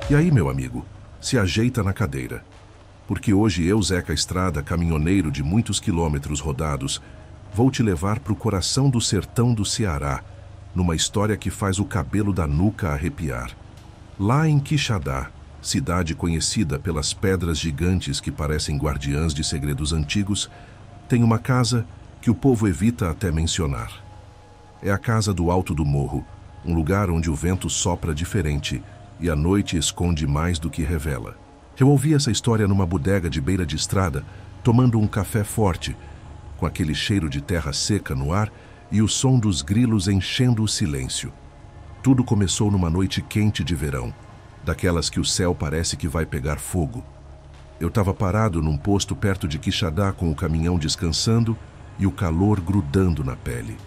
E aí, meu amigo, se ajeita na cadeira. Porque hoje eu, Zeca Estrada, caminhoneiro de muitos quilômetros rodados, vou te levar para o coração do sertão do Ceará, numa história que faz o cabelo da nuca arrepiar. Lá em Quixadá, cidade conhecida pelas pedras gigantes que parecem guardiãs de segredos antigos, tem uma casa que o povo evita até mencionar. É a casa do Alto do Morro, um lugar onde o vento sopra diferente e a noite esconde mais do que revela. Eu ouvi essa história numa bodega de beira de estrada, tomando um café forte, com aquele cheiro de terra seca no ar e o som dos grilos enchendo o silêncio. Tudo começou numa noite quente de verão, daquelas que o céu parece que vai pegar fogo. Eu estava parado num posto perto de Quixadá com o caminhão descansando e o calor grudando na pele.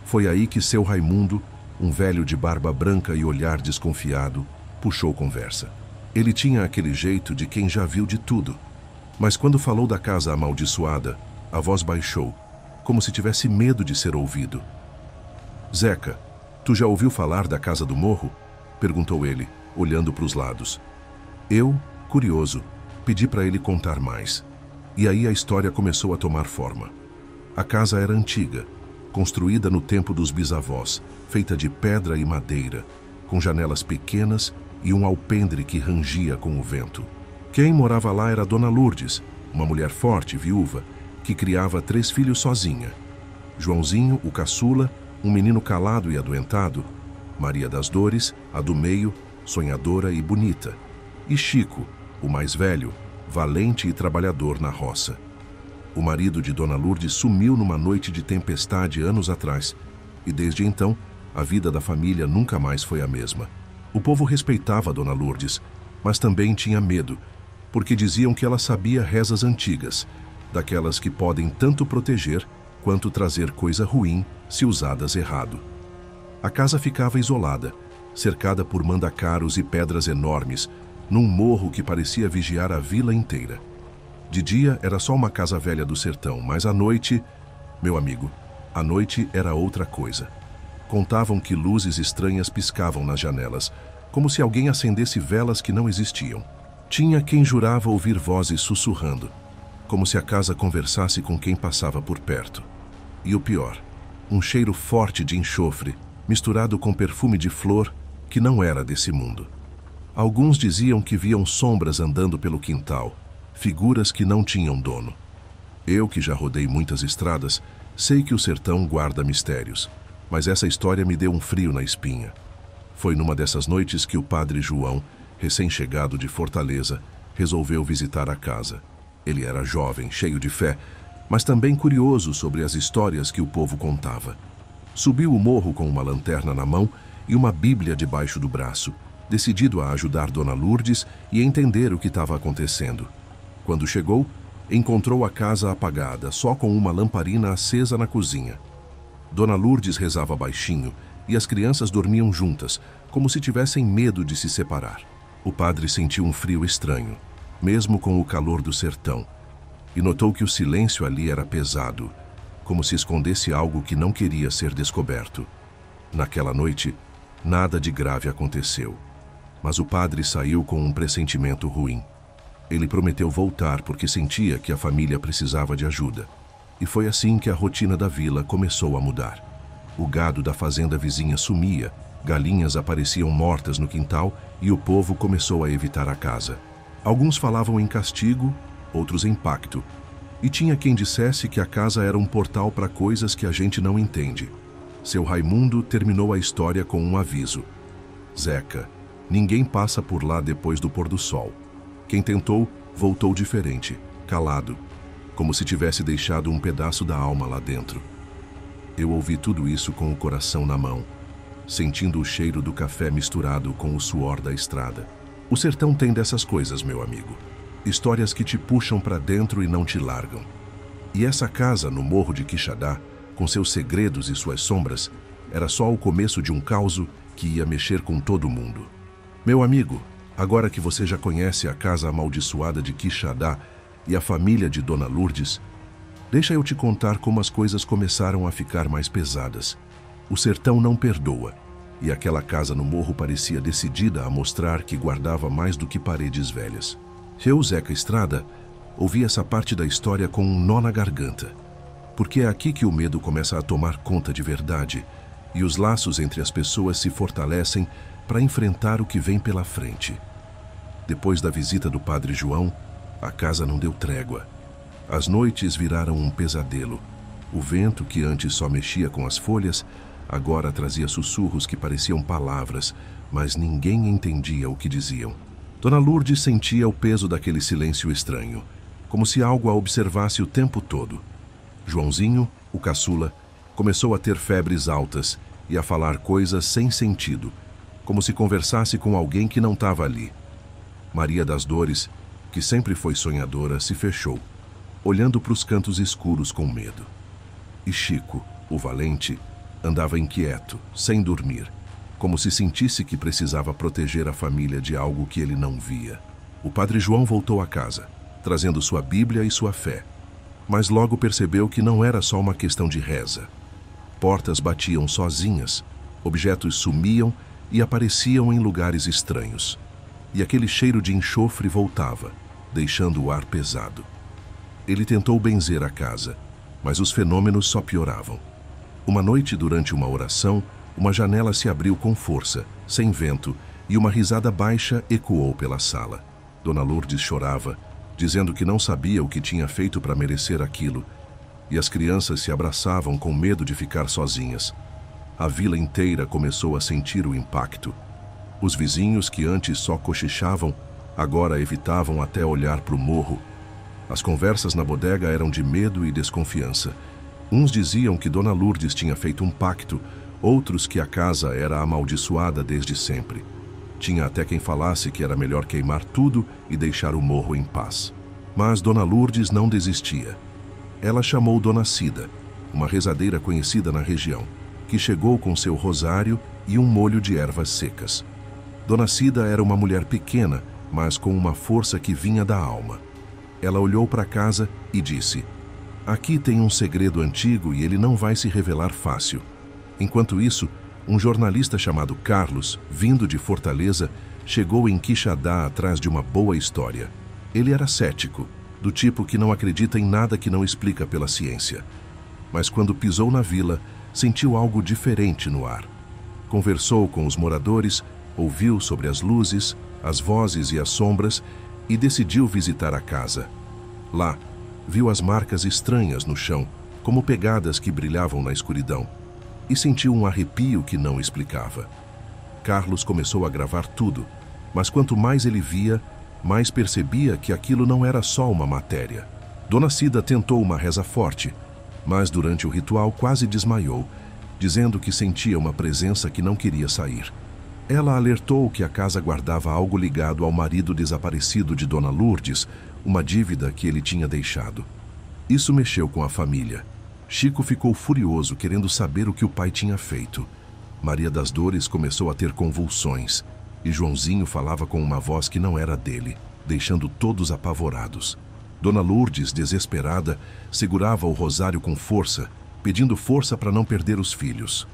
Foi aí que seu Raimundo, um velho de barba branca e olhar desconfiado, puxou conversa. Ele tinha aquele jeito de quem já viu de tudo, mas quando falou da casa amaldiçoada, a voz baixou, como se tivesse medo de ser ouvido. Zeca, tu já ouviu falar da Casa do Morro? Perguntou ele, olhando para os lados. Eu, curioso, pedi para ele contar mais. E aí a história começou a tomar forma. A casa era antiga, construída no tempo dos bisavós, feita de pedra e madeira, com janelas pequenas e um alpendre que rangia com o vento. Quem morava lá era Dona Lourdes, uma mulher forte, viúva, que criava 3 filhos sozinha. Joãozinho, o caçula, um menino calado e adoentado, Maria das Dores, a do meio, sonhadora e bonita, e Chico, o mais velho, valente e trabalhador na roça. O marido de Dona Lourdes sumiu numa noite de tempestade anos atrás, e desde então, a vida da família nunca mais foi a mesma. O povo respeitava Dona Lourdes, mas também tinha medo, porque diziam que ela sabia rezas antigas, daquelas que podem tanto proteger quanto trazer coisa ruim se usadas errado. A casa ficava isolada, cercada por mandacaros e pedras enormes, num morro que parecia vigiar a vila inteira. De dia era só uma casa velha do sertão, mas à noite, meu amigo, à noite era outra coisa. Contavam que luzes estranhas piscavam nas janelas, como se alguém acendesse velas que não existiam. Tinha quem jurava ouvir vozes sussurrando, como se a casa conversasse com quem passava por perto. E o pior, um cheiro forte de enxofre, misturado com perfume de flor que não era desse mundo. Alguns diziam que viam sombras andando pelo quintal, figuras que não tinham dono. Eu, que já rodei muitas estradas, sei que o sertão guarda mistérios, mas essa história me deu um frio na espinha. Foi numa dessas noites que o padre João, recém-chegado de Fortaleza, resolveu visitar a casa. Ele era jovem, cheio de fé, mas também curioso sobre as histórias que o povo contava. Subiu o morro com uma lanterna na mão e uma Bíblia debaixo do braço, decidido a ajudar Dona Lourdes e entender o que estava acontecendo. Quando chegou, encontrou a casa apagada, só com uma lamparina acesa na cozinha. Dona Lourdes rezava baixinho e as crianças dormiam juntas, como se tivessem medo de se separar. O padre sentiu um frio estranho, mesmo com o calor do sertão, e notou que o silêncio ali era pesado, como se escondesse algo que não queria ser descoberto. Naquela noite, nada de grave aconteceu, mas o padre saiu com um pressentimento ruim. Ele prometeu voltar porque sentia que a família precisava de ajuda. E foi assim que a rotina da vila começou a mudar. O gado da fazenda vizinha sumia, galinhas apareciam mortas no quintal e o povo começou a evitar a casa. Alguns falavam em castigo, outros em pacto. E tinha quem dissesse que a casa era um portal para coisas que a gente não entende. Seu Raimundo terminou a história com um aviso. Zeca, ninguém passa por lá depois do pôr do sol. Quem tentou, voltou diferente, calado, como se tivesse deixado um pedaço da alma lá dentro. Eu ouvi tudo isso com o coração na mão, sentindo o cheiro do café misturado com o suor da estrada. O sertão tem dessas coisas, meu amigo. Histórias que te puxam para dentro e não te largam. E essa casa no Morro de Quixadá, com seus segredos e suas sombras, era só o começo de um caos que ia mexer com todo mundo. Meu amigo, agora que você já conhece a casa amaldiçoada de Quixadá e a família de Dona Lourdes, deixa eu te contar como as coisas começaram a ficar mais pesadas. O sertão não perdoa, e aquela casa no morro parecia decidida a mostrar que guardava mais do que paredes velhas. Eu, Zeca Estrada, ouvi essa parte da história com um nó na garganta, porque é aqui que o medo começa a tomar conta de verdade e os laços entre as pessoas se fortalecem para enfrentar o que vem pela frente. Depois da visita do Padre João, a casa não deu trégua. As noites viraram um pesadelo. O vento, que antes só mexia com as folhas, agora trazia sussurros que pareciam palavras, mas ninguém entendia o que diziam. Dona Lourdes sentia o peso daquele silêncio estranho, como se algo a observasse o tempo todo. Joãozinho, o caçula, começou a ter febres altas e a falar coisas sem sentido, como se conversasse com alguém que não estava ali. Maria das Dores, que sempre foi sonhadora, se fechou, olhando para os cantos escuros com medo. E Chico, o valente, andava inquieto, sem dormir, como se sentisse que precisava proteger a família de algo que ele não via. O Padre João voltou a casa, trazendo sua Bíblia e sua fé, mas logo percebeu que não era só uma questão de reza. Portas batiam sozinhas, objetos sumiam e apareciam em lugares estranhos. E aquele cheiro de enxofre voltava, deixando o ar pesado. Ele tentou benzer a casa, mas os fenômenos só pioravam. Uma noite, durante uma oração, uma janela se abriu com força, sem vento, e uma risada baixa ecoou pela sala. Dona Lourdes chorava, dizendo que não sabia o que tinha feito para merecer aquilo, e as crianças se abraçavam com medo de ficar sozinhas. A vila inteira começou a sentir o impacto. Os vizinhos, que antes só cochichavam, agora evitavam até olhar para o morro. As conversas na bodega eram de medo e desconfiança. Uns diziam que Dona Lourdes tinha feito um pacto, outros que a casa era amaldiçoada desde sempre. Tinha até quem falasse que era melhor queimar tudo e deixar o morro em paz. Mas Dona Lourdes não desistia. Ela chamou Dona Cida, uma rezadeira conhecida na região, que chegou com seu rosário e um molho de ervas secas. Dona Cida era uma mulher pequena, mas com uma força que vinha da alma. Ela olhou para a casa e disse: "Aqui tem um segredo antigo e ele não vai se revelar fácil." Enquanto isso, um jornalista chamado Carlos, vindo de Fortaleza, chegou em Quixadá atrás de uma boa história. Ele era cético, do tipo que não acredita em nada que não explica pela ciência. Mas quando pisou na vila, sentiu algo diferente no ar. Conversou com os moradores, ouviu sobre as luzes, as vozes e as sombras e decidiu visitar a casa. Lá, viu as marcas estranhas no chão, como pegadas que brilhavam na escuridão, e sentiu um arrepio que não explicava. Carlos começou a gravar tudo, mas quanto mais ele via, mais percebia que aquilo não era só uma matéria. Dona Cida tentou uma reza forte, mas durante o ritual quase desmaiou, dizendo que sentia uma presença que não queria sair. Ela alertou que a casa guardava algo ligado ao marido desaparecido de Dona Lourdes, uma dívida que ele tinha deixado. Isso mexeu com a família. Chico ficou furioso, querendo saber o que o pai tinha feito. Maria das Dores começou a ter convulsões, e Joãozinho falava com uma voz que não era dele, deixando todos apavorados. Dona Lourdes, desesperada, segurava o rosário com força, pedindo força para não perder os filhos.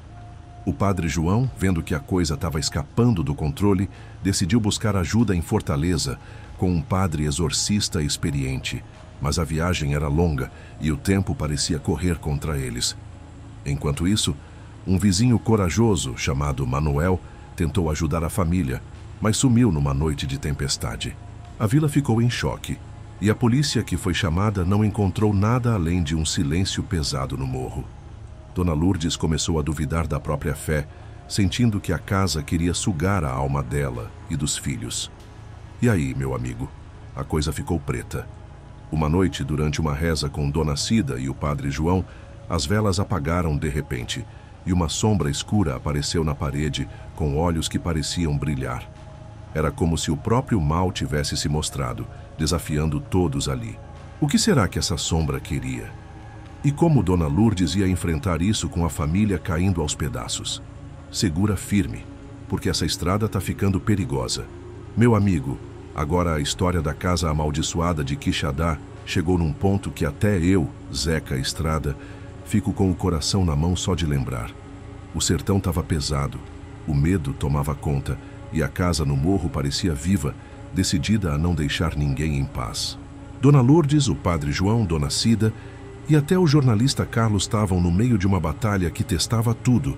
O Padre João, vendo que a coisa estava escapando do controle, decidiu buscar ajuda em Fortaleza, com um padre exorcista experiente, mas a viagem era longa e o tempo parecia correr contra eles. Enquanto isso, um vizinho corajoso, chamado Manuel, tentou ajudar a família, mas sumiu numa noite de tempestade. A vila ficou em choque, e a polícia que foi chamada não encontrou nada além de um silêncio pesado no morro. Dona Lourdes começou a duvidar da própria fé, sentindo que a casa queria sugar a alma dela e dos filhos. E aí, meu amigo, a coisa ficou preta. Uma noite, durante uma reza com Dona Cida e o Padre João, as velas apagaram de repente, e uma sombra escura apareceu na parede, com olhos que pareciam brilhar. Era como se o próprio mal tivesse se mostrado, desafiando todos ali. O que será que essa sombra queria? E como Dona Lourdes ia enfrentar isso com a família caindo aos pedaços? Segura firme, porque essa estrada está ficando perigosa. Meu amigo, agora a história da casa amaldiçoada de Quixadá chegou num ponto que até eu, Zeca Estrada, fico com o coração na mão só de lembrar. O sertão estava pesado, O medo tomava conta e a casa no morro parecia viva, decidida a não deixar ninguém em paz. Dona Lourdes, o padre João, Dona Cida e até o jornalista Carlos estavam no meio de uma batalha que testava tudo: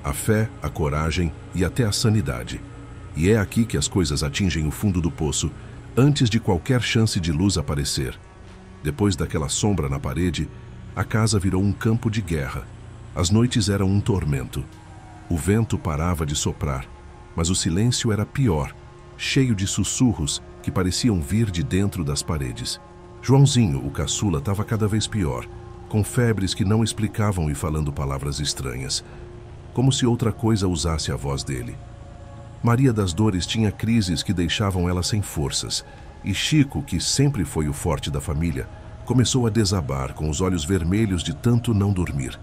a fé, a coragem e até a sanidade. E é aqui que as coisas atingem o fundo do poço, antes de qualquer chance de luz aparecer. Depois daquela sombra na parede, a casa virou um campo de guerra. As noites eram um tormento. O vento parava de soprar, mas o silêncio era pior, cheio de sussurros que pareciam vir de dentro das paredes. Joãozinho, o caçula, estava cada vez pior, com febres que não explicavam e falando palavras estranhas, como se outra coisa usasse a voz dele. Maria das Dores tinha crises que deixavam ela sem forças, e Chico, que sempre foi o forte da família, começou a desabar com os olhos vermelhos de tanto não dormir.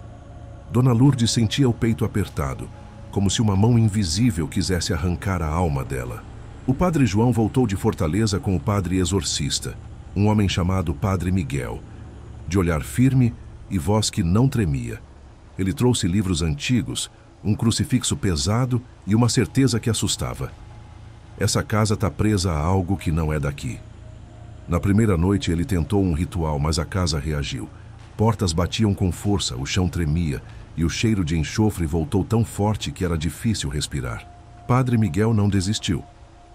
Dona Lourdes sentia o peito apertado, como se uma mão invisível quisesse arrancar a alma dela. O padre João voltou de Fortaleza com o padre exorcista, um homem chamado Padre Miguel, de olhar firme e voz que não tremia. Ele trouxe livros antigos, um crucifixo pesado e uma certeza que assustava. Essa casa está presa a algo que não é daqui. Na primeira noite ele tentou um ritual, mas a casa reagiu. Portas batiam com força, o chão tremia e o cheiro de enxofre voltou tão forte que era difícil respirar. Padre Miguel não desistiu,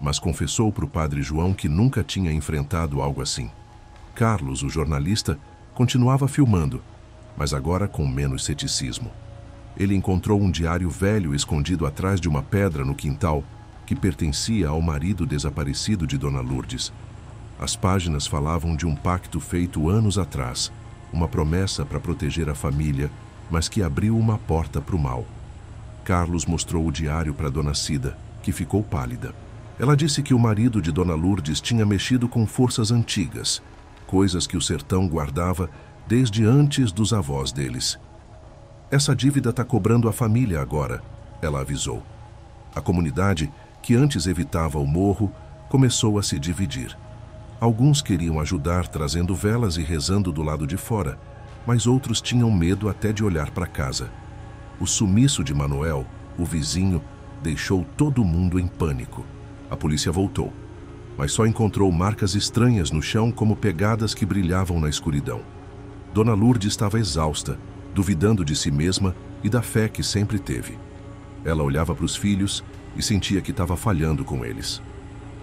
mas confessou para o padre João que nunca tinha enfrentado algo assim. Carlos, o jornalista, continuava filmando, mas agora com menos ceticismo. Ele encontrou um diário velho escondido atrás de uma pedra no quintal que pertencia ao marido desaparecido de Dona Lourdes. As páginas falavam de um pacto feito anos atrás, uma promessa para proteger a família, mas que abriu uma porta para o mal. Carlos mostrou o diário para Dona Cida, que ficou pálida. Ela disse que o marido de Dona Lourdes tinha mexido com forças antigas, coisas que o sertão guardava desde antes dos avós deles. Essa dívida está cobrando a família agora, ela avisou. A comunidade, que antes evitava o morro, começou a se dividir. Alguns queriam ajudar trazendo velas e rezando do lado de fora, mas outros tinham medo até de olhar para casa. O sumiço de Manuel, o vizinho, deixou todo mundo em pânico. A polícia voltou, mas só encontrou marcas estranhas no chão como pegadas que brilhavam na escuridão. Dona Lourdes estava exausta, duvidando de si mesma e da fé que sempre teve. Ela olhava para os filhos e sentia que estava falhando com eles.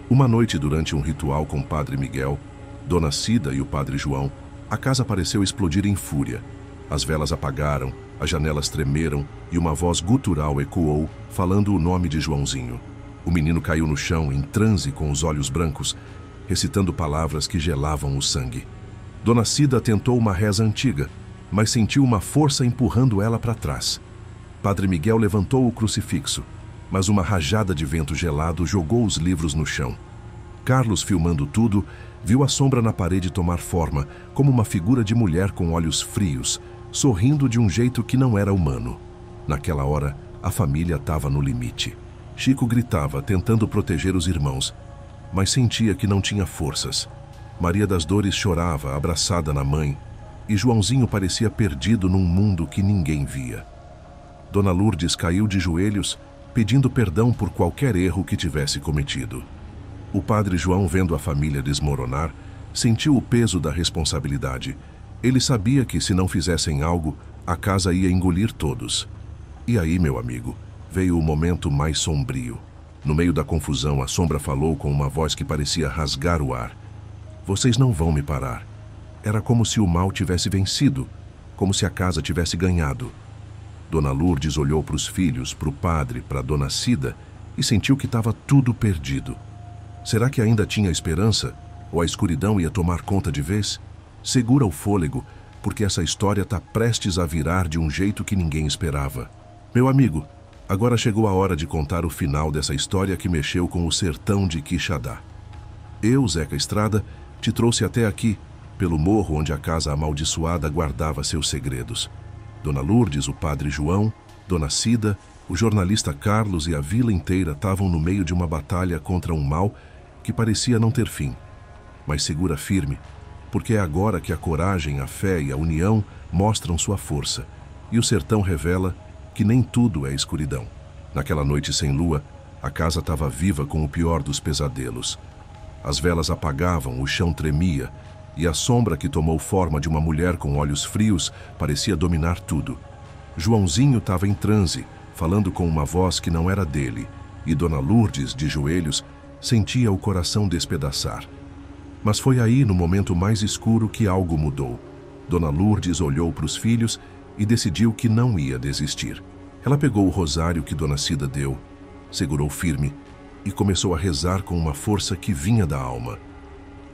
Uma noite, durante um ritual com o Padre Miguel, Dona Cida e o Padre João, a casa pareceu explodir em fúria. As velas apagaram, as janelas tremeram e uma voz gutural ecoou, falando o nome de Joãozinho. O menino caiu no chão, em transe, com os olhos brancos, recitando palavras que gelavam o sangue. Dona Cida tentou uma reza antiga, mas sentiu uma força empurrando ela para trás. Padre Miguel levantou o crucifixo, mas uma rajada de vento gelado jogou os livros no chão. Carlos, filmando tudo, viu a sombra na parede tomar forma, como uma figura de mulher com olhos frios, sorrindo de um jeito que não era humano. Naquela hora, a família estava no limite. Chico gritava, tentando proteger os irmãos, mas sentia que não tinha forças. Maria das Dores chorava, abraçada na mãe, e Joãozinho parecia perdido num mundo que ninguém via. Dona Lourdes caiu de joelhos, pedindo perdão por qualquer erro que tivesse cometido. O padre João, vendo a família desmoronar, sentiu o peso da responsabilidade. Ele sabia que, se não fizessem algo, a casa ia engolir todos. E aí, meu amigo, veio o momento mais sombrio. No meio da confusão, a sombra falou com uma voz que parecia rasgar o ar. Vocês não vão me parar. Era como se o mal tivesse vencido, como se a casa tivesse ganhado. Dona Lourdes olhou para os filhos, para o padre, para Dona Cida e sentiu que estava tudo perdido. Será que ainda tinha esperança? Ou a escuridão ia tomar conta de vez? Segura o fôlego, porque essa história está prestes a virar de um jeito que ninguém esperava. Meu amigo, agora chegou a hora de contar o final dessa história que mexeu com o sertão de Quixadá. Eu, Zeca Estrada, te trouxe até aqui, pelo morro onde a casa amaldiçoada guardava seus segredos. Dona Lourdes, o padre João, Dona Cida, o jornalista Carlos e a vila inteira estavam no meio de uma batalha contra um mal que parecia não ter fim. Mas segura firme, porque é agora que a coragem, a fé e a união mostram sua força, e o sertão revela que nem tudo é escuridão. Naquela noite sem lua, a casa estava viva com o pior dos pesadelos. As velas apagavam, o chão tremia, e a sombra que tomou forma de uma mulher com olhos frios parecia dominar tudo. Joãozinho estava em transe, falando com uma voz que não era dele, e Dona Lourdes, de joelhos, sentia o coração despedaçar. Mas foi aí, no momento mais escuro, que algo mudou. Dona Lourdes olhou para os filhos e decidiu que não ia desistir. Ela pegou o rosário que Dona Cida deu, segurou firme e começou a rezar com uma força que vinha da alma.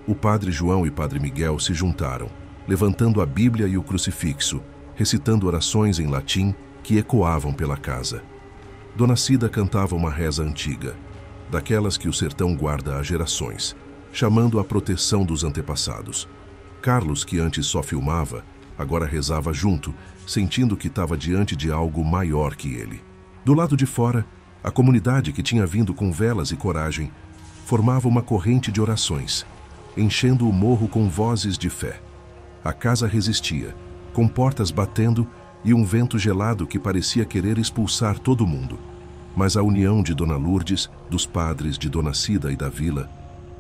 O Padre João e Padre Miguel se juntaram, levantando a Bíblia e o crucifixo, recitando orações em latim que ecoavam pela casa. Dona Cida cantava uma reza antiga, daquelas que o sertão guarda há gerações, chamando a proteção dos antepassados. Carlos, que antes só filmava, agora rezava junto, sentindo que estava diante de algo maior que ele. Do lado de fora, a comunidade, que tinha vindo com velas e coragem, formava uma corrente de orações, enchendo o morro com vozes de fé. A casa resistia, com portas batendo e um vento gelado que parecia querer expulsar todo mundo. Mas a união de Dona Lourdes, dos padres, de Dona Cida e da vila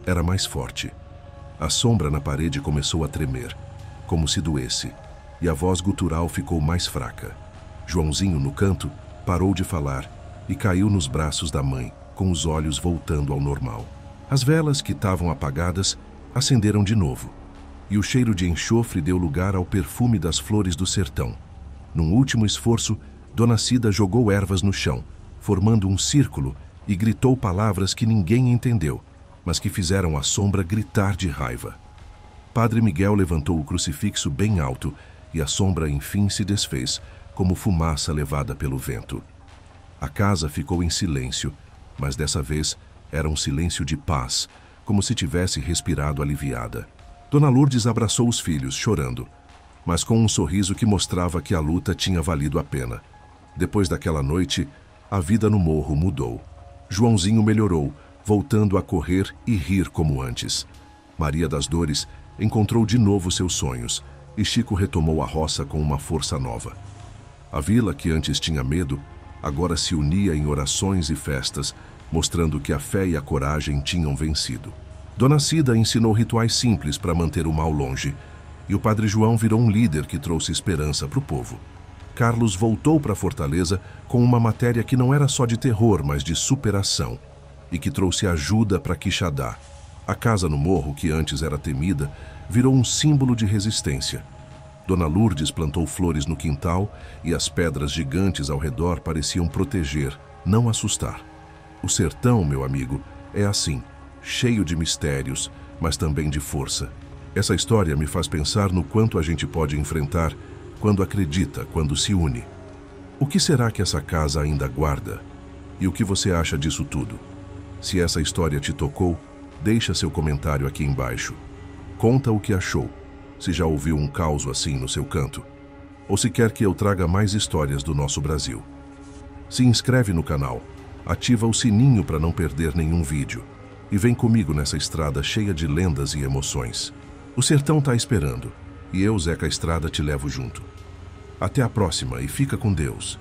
era mais forte. A sombra na parede começou a tremer, como se doesse, e a voz gutural ficou mais fraca. Joãozinho, no canto, parou de falar e caiu nos braços da mãe, com os olhos voltando ao normal. As velas, que estavam apagadas, acenderam de novo, e o cheiro de enxofre deu lugar ao perfume das flores do sertão. Num último esforço, Dona Cida jogou ervas no chão, formando um círculo, e gritou palavras que ninguém entendeu, mas que fizeram a sombra gritar de raiva. Padre Miguel levantou o crucifixo bem alto e a sombra enfim se desfez, como fumaça levada pelo vento. A casa ficou em silêncio, mas dessa vez era um silêncio de paz, como se tivesse respirado aliviada. Dona Lourdes abraçou os filhos, chorando, mas com um sorriso que mostrava que a luta tinha valido a pena. Depois daquela noite, a vida no morro mudou. Joãozinho melhorou, voltando a correr e rir como antes. Maria das Dores encontrou de novo seus sonhos, e Chico retomou a roça com uma força nova. A vila, que antes tinha medo, agora se unia em orações e festas, mostrando que a fé e a coragem tinham vencido. Dona Cida ensinou rituais simples para manter o mal longe, e o Padre João virou um líder que trouxe esperança para o povo. Carlos voltou para Fortaleza com uma matéria que não era só de terror, mas de superação, e que trouxe ajuda para Quixadá. A casa no morro, que antes era temida, virou um símbolo de resistência. Dona Lourdes plantou flores no quintal e as pedras gigantes ao redor pareciam proteger, não assustar. O sertão, meu amigo, é assim, cheio de mistérios, mas também de força. Essa história me faz pensar no quanto a gente pode enfrentar quando acredita, quando se une. O que será que essa casa ainda guarda? E o que você acha disso tudo? Se essa história te tocou, deixa seu comentário aqui embaixo. Conta o que achou, se já ouviu um caos assim no seu canto, ou se quer que eu traga mais histórias do nosso Brasil. Se inscreve no canal, ativa o sininho para não perder nenhum vídeo e vem comigo nessa estrada cheia de lendas e emoções. O sertão está esperando e eu, Zeca Estrada, te levo junto. Até a próxima e fica com Deus.